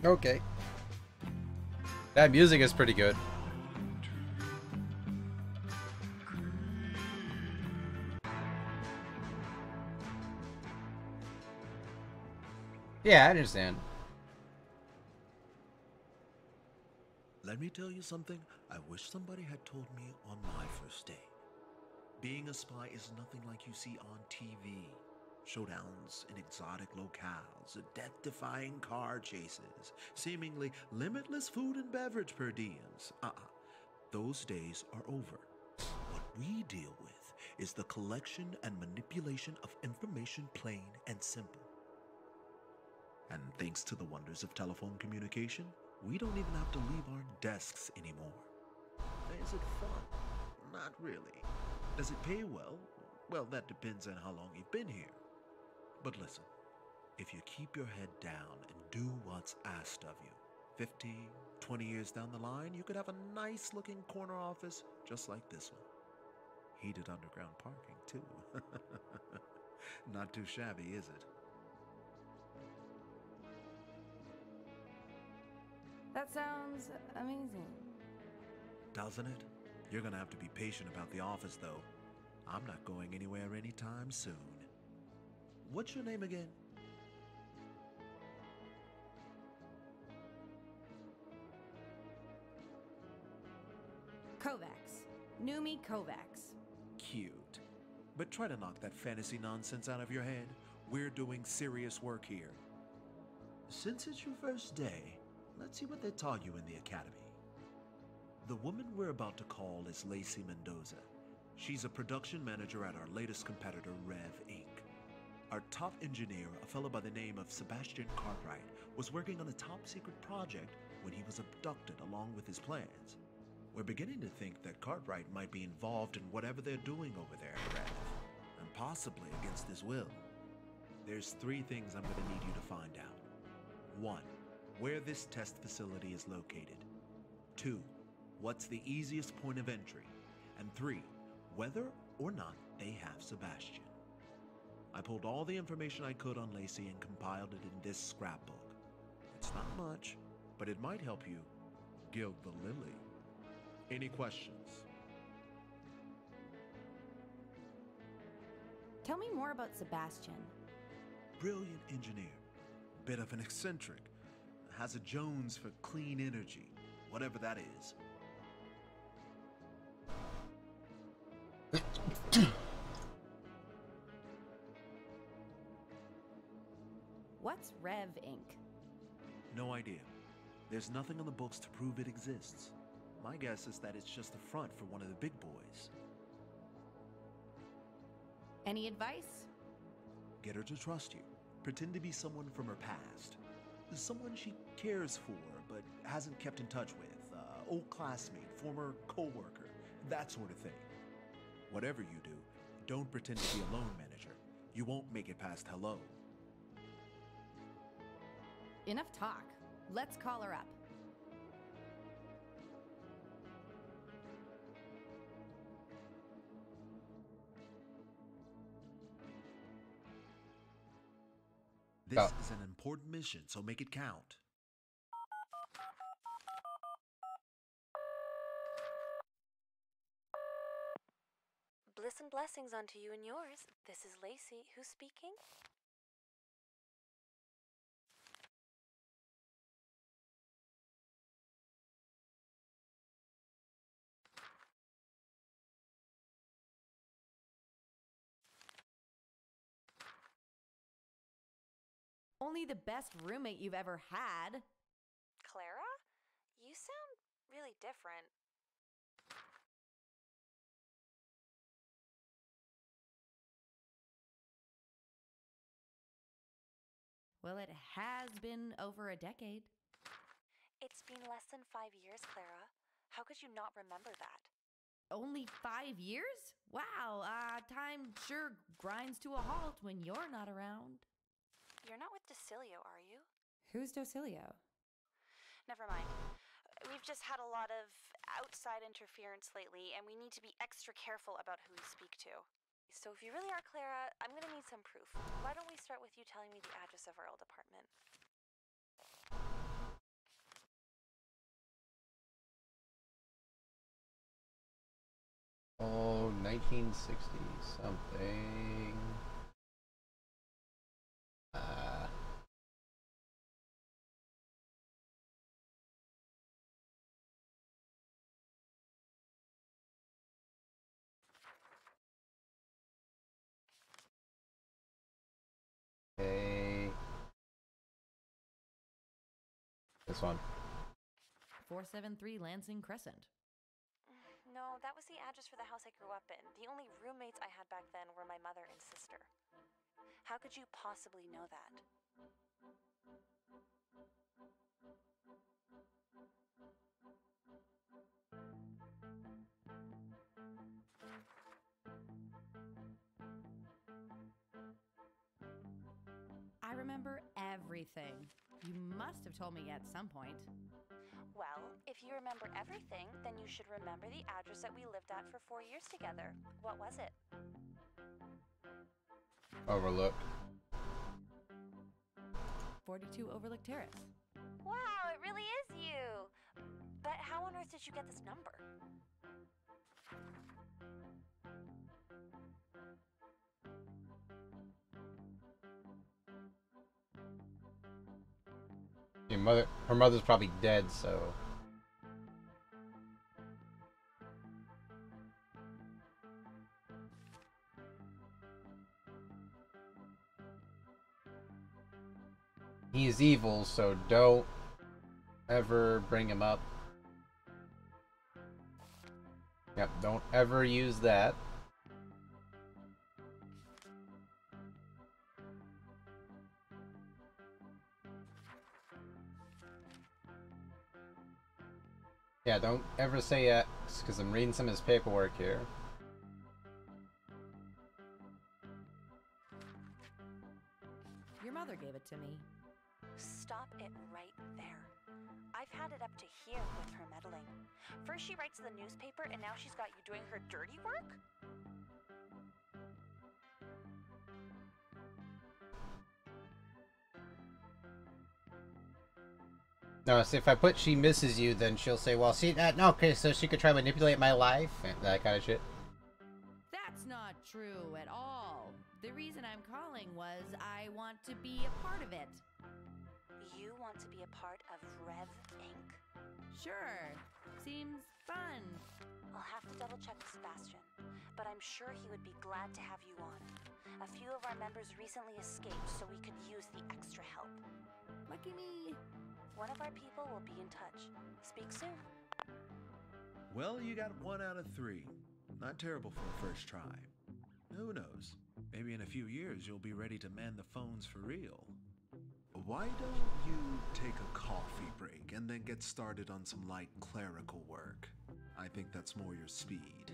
Okay. That music is pretty good. Yeah, I understand. Let me tell you something I wish somebody had told me on my first day. Being a spy is nothing like you see on TV. Showdowns in exotic locales, death-defying car chases, seemingly limitless food and beverage per diems. Those days are over. What we deal with is the collection and manipulation of information, plain and simple. And thanks to the wonders of telephone communication, we don't even have to leave our desks anymore. Is it fun? Not really. Does it pay well? Well, that depends on how long you've been here. But listen, if you keep your head down and do what's asked of you, 15, 20 years down the line, you could have a nice looking corner office just like this one. Heated underground parking, too. Not too shabby, is it? That sounds amazing. Doesn't it? You're gonna have to be patient about the office, though. I'm not going anywhere anytime soon. What's your name again? Kovacs. Noomi Kovacs. Cute. But try to knock that fantasy nonsense out of your head. We're doing serious work here. Since it's your first day, let's see what they taught you in the academy. The woman we're about to call is Lacey Mendoza. She's a production manager at our latest competitor, Rev Inc. Our top engineer, a fellow by the name of Sebastian Cartwright, was working on a top-secret project when he was abducted along with his plans. We're beginning to think that Cartwright might be involved in whatever they're doing over there at Rev, and possibly against his will. There's 3 things I'm going to need you to find out. 1. Where this test facility is located. 2. What's the easiest point of entry. And 3. Whether or not they have Sebastian. I pulled all the information I could on Lacey and compiled it in this scrapbook. It's not much, but it might help you gild the lily. Any questions? Tell me more about Sebastian. Brilliant engineer. Bit of an eccentric. Has a Jones for clean energy, whatever that is. What's Rev Inc? No idea. There's nothing on the books to prove it exists. My guess is that it's just a front for one of the big boys. Any advice? Get her to trust you. Pretend to be someone from her past. Someone she cares for, but hasn't kept in touch with. Old classmate, former co-worker, that sort of thing. Whatever you do, don't pretend to be a loan manager. You won't make it past hello. Enough talk. Let's call her up. This is an important mission, so make it count. Bliss and blessings unto you and yours. This is Lacey. Who's speaking? Only the best roommate you've ever had. Clara? You sound really different. Well, it has been over a decade. It's been less than 5 years, Clara. How could you not remember that? Only 5 years? Wow, time sure grinds to a halt when you're not around. You're not with Docilio, are you? Who's Docilio? Never mind. We've just had a lot of outside interference lately, and we need to be extra careful about who we speak to. So if you really are Clara, I'm gonna need some proof. Why don't we start with you telling me the address of our old apartment? 1960 something. Okay. This one. 473 Lansing Crescent. No, that was the address for the house I grew up in. The only roommates I had back then were my mother and sister. How could you possibly know that? I remember everything. You must have told me at some point. Well, if you remember everything, then you should remember the address that we lived at for 4 years together. What was it? Overlook. 42 Overlook Terrace. Wow, it really is you! But how on earth did you get this number? Her mother's probably dead, so. He's evil, so don't ever bring him up. Yep, don't ever use that. Yeah, don't ever say X, because I'm reading some of his paperwork here. Your mother gave it to me. Stop it right there. I've had it up to here with her meddling. First she writes the newspaper, and now she's got you doing her dirty work? No, see, if I put she misses you, then she'll say, well, see, no, okay, so she could try to manipulate my life, and that kind of shit. That's not true at all. The reason I'm calling was I want to be a part of it. You want to be a part of Rev Inc.? Sure. Seems fun. I'll have to double check with Sebastian, but I'm sure he would be glad to have you on. A few of our members recently escaped, so we could use the extra help. Lucky me. One of our people will be in touch. Speak soon. Well, you got 1 out of 3. Not terrible for a first try. Who knows? Maybe in a few years you'll be ready to man the phones for real. Why don't you take a coffee break and then get started on some light clerical work? I think that's more your speed.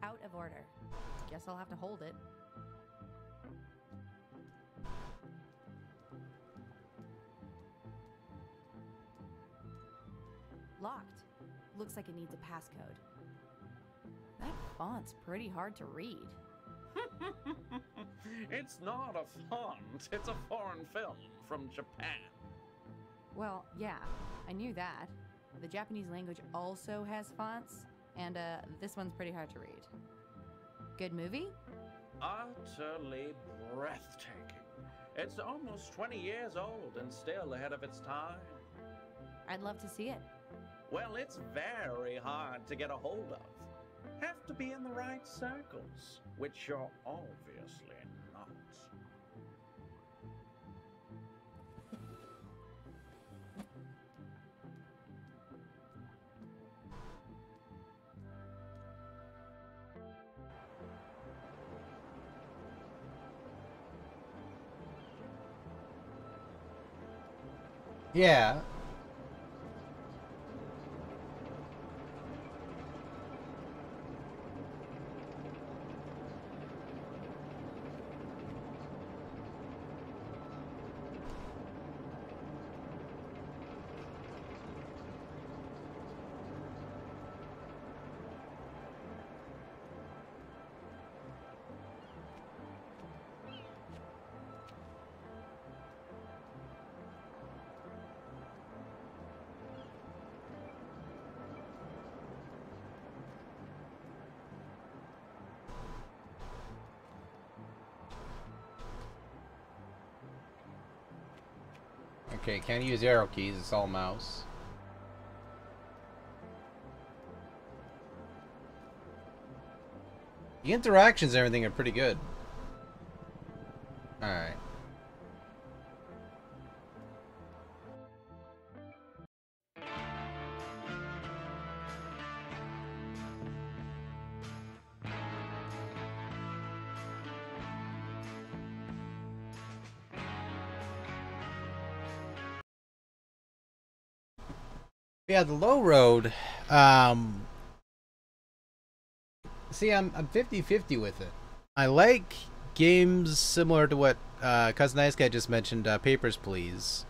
Out of order. Guess I'll have to hold it. Locked. Looks like it needs a passcode. That font's pretty hard to read. It's not a font, it's a foreign film from Japan. Well, yeah, I knew that. The Japanese language also has fonts, and this one's pretty hard to read. Good movie? Utterly breathtaking. It's almost 20 years old and still ahead of its time. I'd love to see it. Well, it's very hard to get a hold of. Have to be in the right circles, which you're obviously not. Yeah. Okay, can't use arrow keys, it's all mouse. The interactions and everything are pretty good. Alright. Yeah, the low road, see, I'm 50-50 with it. I like games similar to what Cousin Nice Guy just mentioned, Papers, Please.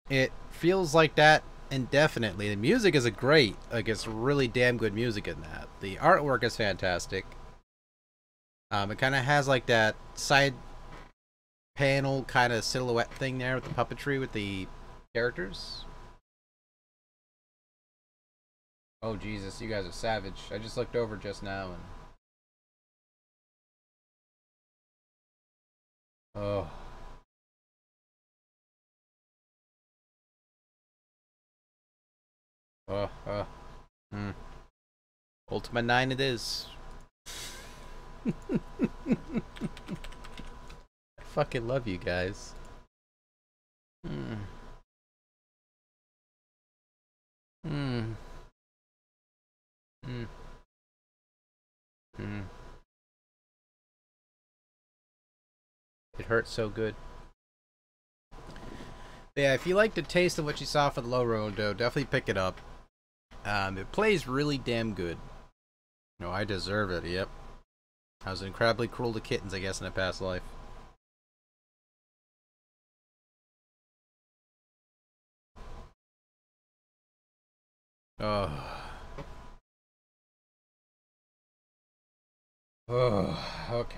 It feels like that indefinitely. The music is great. Like, it's really damn good music in that. The artwork is fantastic. It kind of has like that side panel kind of silhouette thing there with the puppetry with the characters. Oh Jesus, you guys are savage. I just looked over just now and... Oh. Ultima 9 it is. I fucking love you guys. It hurts so good. Yeah, if you like the taste of what you saw for the low road, though, definitely pick it up. It plays really damn good. No, I deserve it, yep. I was incredibly cruel to kittens, I guess, in a past life. Oh. Oh, okay.